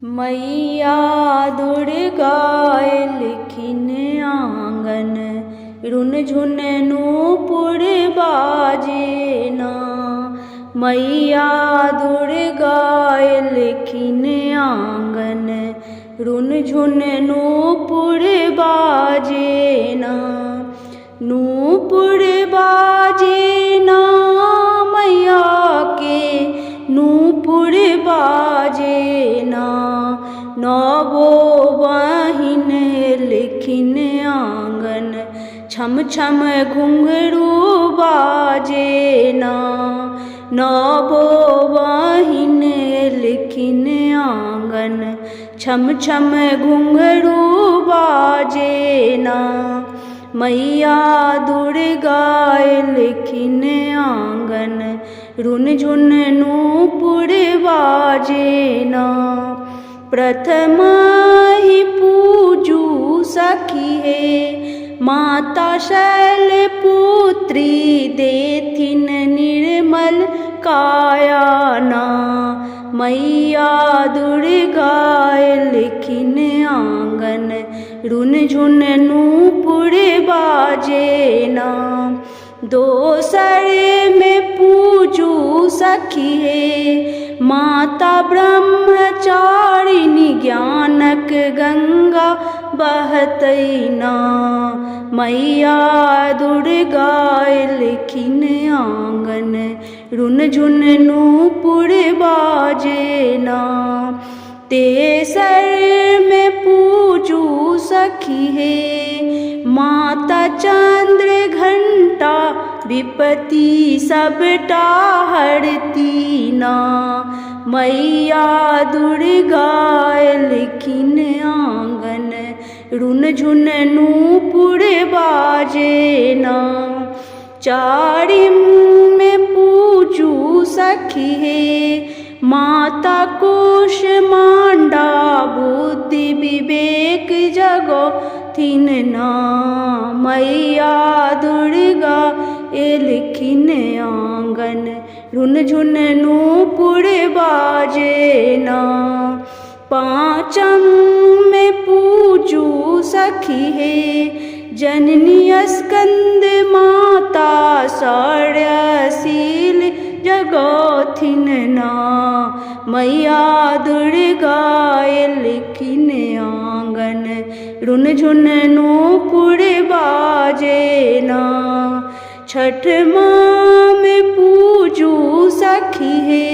मैया दुर्गा एलखिन आंगन, रुन झुन नूपुर बाजे ना। मैया दुर्गा एलखिन आंगन, रुन झुन नूपुर बाजे ना। नूपुर बाजे ना मैया के, नूपुर बाजे ना। नवो बहिन एलखिन आंगन, छम छम घुंघरू बाजे ना। नवो बहिन एलखिन आंगन, छम छम घुंघरू बाजे ना। मैया दुर्गा एलखिन आंगन, रुन झुन नूपुर बाजे ना। प्रथम ही पूजू सखी है, माता शैलपुत्री देथिन निर्मल काया ना। मैया दुर्गा एलखिन आंगन, रुन झुन नूपुर बाजे ना। दोसर में पूजू सखी है, माता ब्रह्मचारिणी ज्ञानक गंगा बहतै ना। मैया दुर्गा एलखिन आंगन, रुन झुन नूपुर बाजे ना। तेसर में पूजू सखी है, माता चंद्र घंटा विपत्ति सबटा हरती ना। मैया दुर्गा एलखिन आंगन, रुन झुन नूपुर बाजे ना। चारिम में पूजू सखी है, माता कूष्मांडा बुद्धि विवेक जगोथिन ना। मैया दुर्गा एलखिन आंगन, रुन झुन नूपुर बाजे ना। पांचम में पूजू सखी है, जननी स्कंद माता शौर्यशील जगोथिन ना। मैया दुर्गा एलखिन आंगन, रुन झुन नूपुर बाजे ना। छठमा में पूजू सखी है,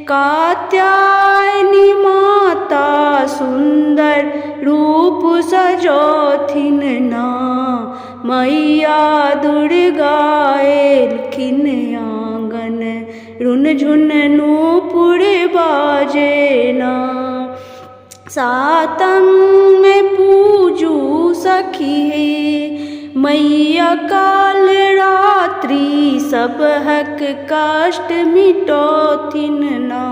कात्यायनी माता सुंदर रूप सजोथिन ना। मैया दुर्गा एलखिन आंगन, रुन झुन नूपुर बाजे ना। सातम में पूजू सखी है, मैया काल रात्रि सब हक कष्ट मिटोथिन ना।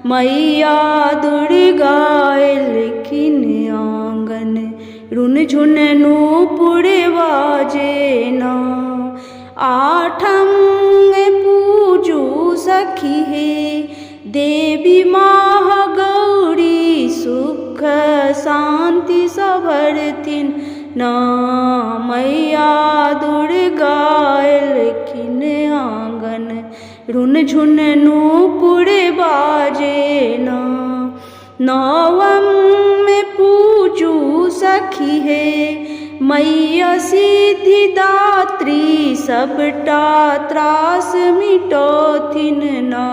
मैया दुर्गा एलखिन आंगन, रुन झुन नूपुर बाजे ना। आठम में पूजू सखी है, देवी महागौरी सुख शांति सबरथिन ना। मैया दुर्गा एलखिन आंगन, रुन झुन नूपुर बाजे ना। नवम में पूजू सखी है, मैया सिद्धिदात्री सबटा त्रास मिटोथिन ना।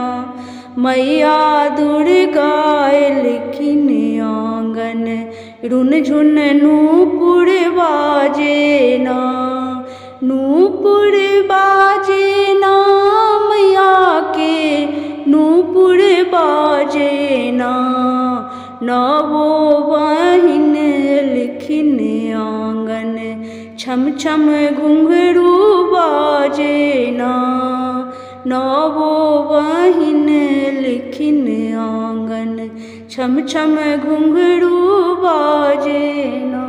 मैया दुर्गा एलखिन आंगन, रुन झुन नूपुर बाजे ना। नूपुर बाजे ना मैया के, नूपुर बाजे ना। नवो बहिन एलखिन आंगन, छम छम घुंघरू बाजे ना। नवो बहिन एलखिन आंगन, छम छम घुंघरू बाजे ना।